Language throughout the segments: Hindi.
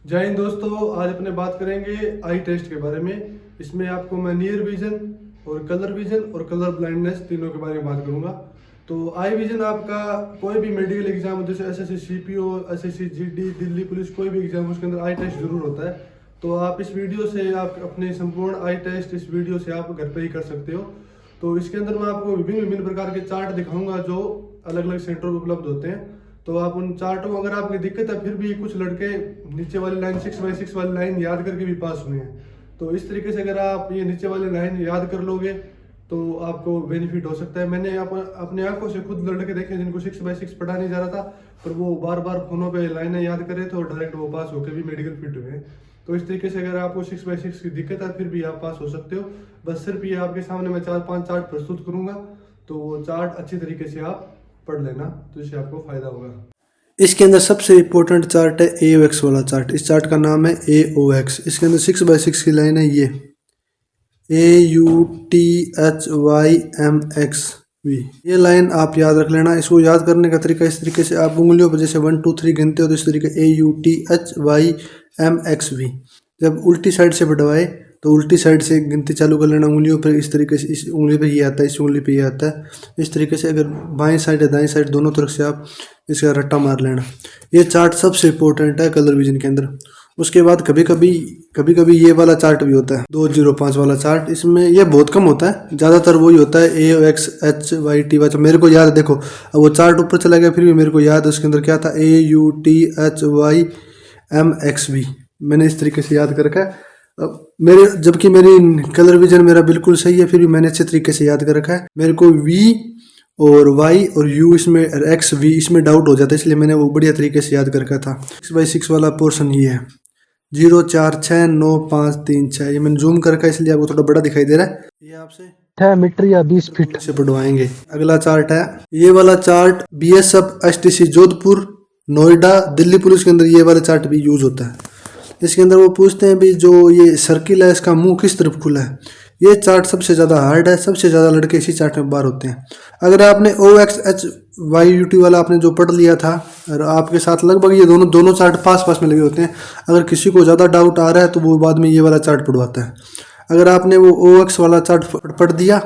जय हिंद दोस्तों, आज अपने बात करेंगे आई टेस्ट के बारे में। इसमें आपको मैं नियर विजन और कलर ब्लाइंडनेस तीनों के बारे में बात करूंगा। तो आई विजन आपका कोई भी मेडिकल एग्जाम जैसे SSC CPO, SSC GD, Delhi police, कोई भी एग्जाम उसके अंदर आई टेस्ट जरूर होता है। तो आप इस वीडियो से आप अपने संपूर्ण आई टेस्ट इस वीडियो से आप घर पे ही कर सकते हो। तो इसके अंदर मैं आपको विभिन्न विभिन्न प्रकार के चार्ट दिखाऊंगा जो अलग अलग सेंटर पर उपलब्ध होते हैं। तो आप उन चार्टों में, अगर आपकी दिक्कत है, फिर भी कुछ लड़के नीचे वाली लाइन 6x6 वाली लाइन याद करके भी पास हुए हैं। तो इस तरीके से अगर आप ये नीचे वाली लाइन याद कर लोगे तो आपको बेनिफिट हो सकता है। मैंने अपने आंखों से खुद लड़के देखे जिनको 6x6 पढ़ा नहीं जा रहा था, पर वो बार बार फोनों पे लाइनें याद करे तो डायरेक्ट वो पास होकर भी मेडिकल फिट हुए हैं। तो इस तरीके से अगर आपको 6x6 की दिक्कत है फिर भी आप पास हो सकते हो। बस सिर्फ ये आपके सामने मैं 4-5 चार्ट प्रस्तुत करूंगा, तो वो चार्ट अच्छी तरीके से आप पढ़ लेना, तो इससे आपको फायदा होगा। इसके अंदर सबसे इम्पोर्टेंट चार्ट है AOX वाला चार्ट। इस चार्ट का नाम है AOX। इसके अंदर 6x6 की लाइन है, ये AUTHYMXV। ये लाइन आप याद रख लेना। इसको याद करने का तरीका इस तरीके से, आप उंगलियों पर जैसे 1 2 3 गिनते हो तो इस तरीके AUTHYMXV। जब उल्टी साइड से बढ़वाए तो उल्टी साइड से गिनती चालू कर लेना उंगलियों पर। इस तरीके से इस उंगली पे ये आता है, इस उंगली पे ये आता है। इस तरीके से अगर बाएं साइड या दाएं साइड दोनों तरफ से आप इसका रट्टा मार लेना। ये चार्ट सबसे इम्पोर्टेंट है कलर विजन के अंदर। उसके बाद कभी कभी ये वाला चार्ट भी होता है 205 वाला चार्ट। इसमें ये बहुत कम होता है, ज़्यादातर वही होता है AOXHYTY। तो मेरे को याद है, देखो अब वो चार्ट ऊपर चला गया, फिर भी मेरे को याद है उसके अंदर क्या था, AUTHYMXV। मैंने इस तरीके से याद कर रखा है। अब मेरे, जबकि मेरी कलर विजन मेरा बिल्कुल सही है, फिर भी मैंने अच्छे तरीके से याद कर रखा है। मेरे को V और Y और U इसमें XV इसमें डाउट हो जाता है, इसलिए मैंने वो बढ़िया तरीके से याद कर रखा था। 6x6 वाला पोर्शन ये है 0 4 6 9 5 3 6। ये मैंने जूम कर रखा है इसलिए आपको थोड़ा बड़ा दिखाई दे रहा है। ये आपसे 6 मीटर या 20 फीट से पढ़वाएंगे। अगला चार्ट है ये वाला chart, BSF STC Jodhpur, Noida, Delhi police के अंदर ये वाला चार्ट भी यूज होता है। इसके अंदर वो पूछते हैं भी जो ये सर्किल है इसका मुंह किस तरफ खुला है। ये चार्ट सबसे ज़्यादा हार्ड है, सबसे ज़्यादा लड़के इसी चार्ट में बाहर होते हैं। अगर आपने OXHYUT वाला आपने जो पढ़ लिया था और आपके साथ लगभग ये दोनों चार्ट पास पास में लगे होते हैं, अगर किसी को ज़्यादा डाउट आ रहा है तो वो बाद में ये वाला चार्ट पढ़वाता है। अगर आपने वो OX वाला चार्ट पढ़ दिया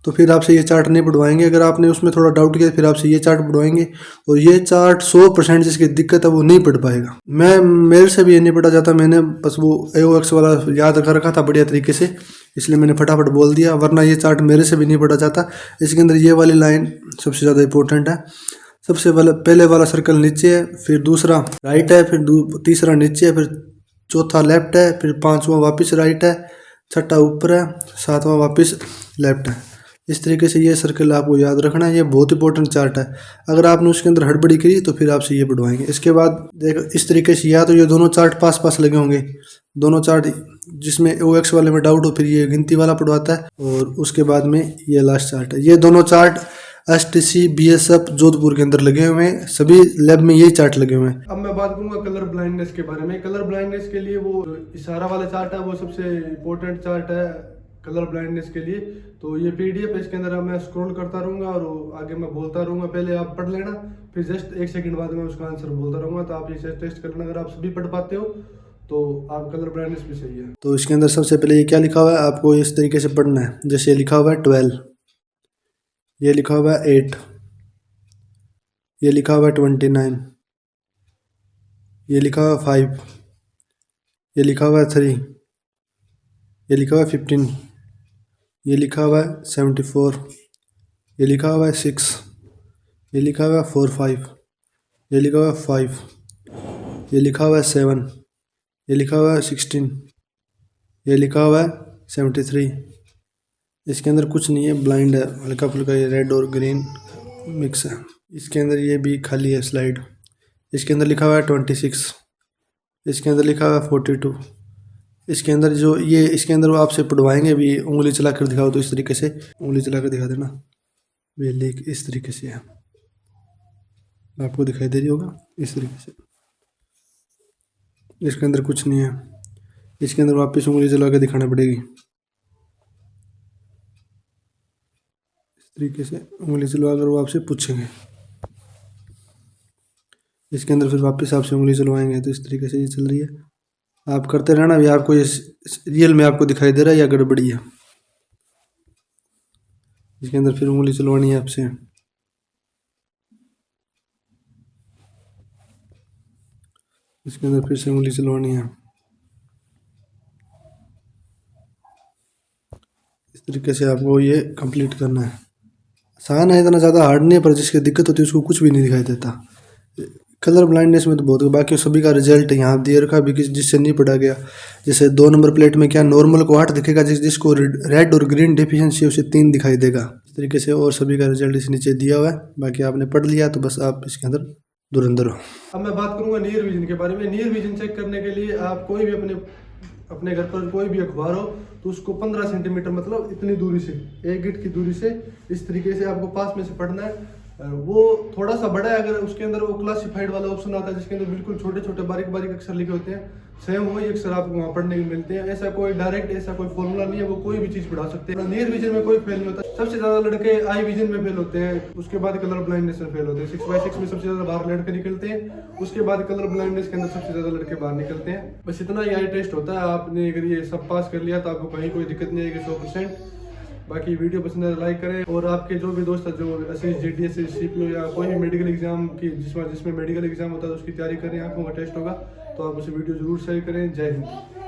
तो फिर आपसे ये चार्ट नहीं पढ़वाएंगे। अगर आपने उसमें थोड़ा डाउट किया फिर आपसे ये चार्ट पढ़वाएंगे। और ये चार्ट 100% जिसकी दिक्कत है वो नहीं पढ़ पाएगा। मेरे से भी ये नहीं पढ़ा जाता, मैंने बस वो AOX वाला याद कर रखा था बढ़िया तरीके से, इसलिए मैंने फटाफट बोल दिया, वरना ये चार्ट मेरे से भी नहीं पढ़ा जाता। इसके अंदर ये वाली लाइन सबसे ज़्यादा इंपॉर्टेंट है। सबसे पहले वाला सर्कल नीचे है, फिर दूसरा राइट है, फिर तीसरा नीचे है, फिर चौथा लेफ्ट है, फिर पांचवा वापस राइट है, छठा ऊपर है, सातवां वापस लेफ्ट है। इस तरीके से ये सर्कल आपको याद रखना है। ये बहुत इंपॉर्टेंट चार्ट है। अगर आपने उसके अंदर हड़बड़ी करी तो फिर आपसे ये पढ़वाएंगे। इसके बाद देखो इस तरीके से, या तो ये दोनों चार्ट पास पास लगे होंगे, दोनों चार्ट जिसमें OX वाले में डाउट हो फिर ये गिनती वाला पढ़वाता है, और उसके बाद में ये लास्ट चार्ट है। ये दोनों चार्ट STC BSF जोधपुर के अंदर लगे हुए हैं, सभी लैब में यही चार्ट लगे हुए हैं। अब मैं बात करूंगा कलर ब्लाइंडनेस के बारे में। कलर ब्लाइंडनेस के लिए वो इशारा वाला चार्ट है, वो सबसे इम्पोर्टेंट चार्ट है कलर ब्लाइंडनेस के लिए। तो ये PDF है, इसके अंदर मैं स्क्रॉल करता रहूंगा और आगे मैं बोलता रहूंगा। पहले आप पढ़ लेना, फिर जस्ट 1 सेकंड बाद में उसका आंसर बोलता रहूंगा। तो आप ये टेस्ट कर लेना, अगर आप सभी पढ़ पाते हो तो आप कलर ब्लाइंडनेस भी सही है। तो इसके अंदर सबसे पहले ये क्या लिखा हुआ है आपको इस तरीके से पढ़ना है। जैसे लिखा हुआ है 12, ये लिखा हुआ है 8, ये लिखा हुआ है 29, ये लिखा हुआ है 5, ये लिखा हुआ है 3, ये लिखा हुआ है 15, ये लिखा हुआ है 74, ये लिखा हुआ है 6, ये लिखा हुआ है 4 5, ये लिखा हुआ है 5, ये लिखा हुआ है 7, ये लिखा हुआ है 16, ये लिखा हुआ है 73। इसके अंदर कुछ नहीं है, ब्लाइंड है, हल्का फुल्का ये रेड और ग्रीन मिक्स है। इसके अंदर ये भी खाली है स्लाइड। इसके अंदर लिखा हुआ है 26, इसके अंदर लिखा हुआ है 42। इसके अंदर जो ये इसके अंदर वो आपसे पढ़वाएंगे भी, उंगली चला कर दिखाओ, तो इस तरीके से उंगली चला कर दिखा देना। वे लेक इस तरीके से है, आपको दिखाई दे रही होगा इस तरीके से। इसके अंदर कुछ नहीं है। इसके अंदर वापस उंगली चला के दिखाना पड़ेगी, इस तरीके से उंगली चलवा कर वो आपसे पूछेंगे। इसके अंदर फिर वापस आपसे उंगली चलवाएंगे, तो इस तरीके से ये चल रही है। आप करते रहना। अभी आपको ये रियल में आपको दिखाई दे रहा है या गड़बड़ी है। इसके अंदर फिर उंगली चलवानी है आपसे। इसके अंदर फिर से उंगली चलवानी है। इस तरीके से आपको ये कंप्लीट करना है। आसान है, इतना ज़्यादा हार्ड नहीं है, पर जिसकी दिक्कत होती है उसको कुछ भी नहीं दिखाई देता। कलर ब्लाइंडनेस में तो बहुत, बाकी सभी का रिजल्ट यहाँ दे रखा भी, जिससे नहीं पढ़ा गया। जैसे 2 नंबर प्लेट में क्या नॉर्मल को 8 दिखेगा, जिसको रेड और ग्रीन डेफिशिएंसी है उसे 3 दिखाई देगा। इस तरीके से और सभी का रिजल्ट इस नीचे दिया हुआ है। बाकी आपने पढ़ लिया तो बस आप इसके अंदर धुरंधर हो। अब मैं बात करूंगा नियर विजन के बारे में। नियर विजन चेक करने के लिए आप कोई भी अपने घर पर कोई भी अखबार हो तो उसको 15 सेंटीमीटर, मतलब इतनी दूरी से, 1 गिट की दूरी से इस तरीके से आपको पास में से पढ़ना है। वो थोड़ा सा बड़ा है, अगर उसके अंदर वो क्लासिफाइड वाला ऑप्शन आता है जिसके अंदर बिल्कुल छोटे छोटे बारीक बारीक अक्षर लिखे होते हैं, सेम वही अक्षर आपको वहाँ पढ़ने को मिलते हैं। ऐसा कोई डायरेक्ट ऐसा कोई फॉर्मूला नहीं है, वो कोई भी चीज़ पढ़ा सकते हैं। नियर विजन में कोई फेल नहीं होता। सबसे ज़्यादा लड़के आई विजन में फेल होते हैं, उसके बाद कलर ब्लाइंडनेस में फेल होते हैं। 6x6 में सबसे ज़्यादा बाहर लड़के निकलते हैं, उसके बाद कलर ब्लाइंडनेस के अंदर सबसे ज़्यादा लड़के बाहर निकलते हैं। बस इतना ही आई टेस्ट होता है। आपने अगर ये सब पास कर लिया तो आपको कहीं कोई दिक्कत नहीं आएगी 100%। बाकी वीडियो पसंद है लाइक करें, और आपके जो भी दोस्त है जो एसएस जीडीएस सीपीओ या कोई भी मेडिकल एग्जाम की जिसमें मेडिकल एग्जाम होता है तो उसकी तैयारी करें, आंखों का टेस्ट होगा, तो आप उसे वीडियो जरूर शेयर करें। जय हिंद।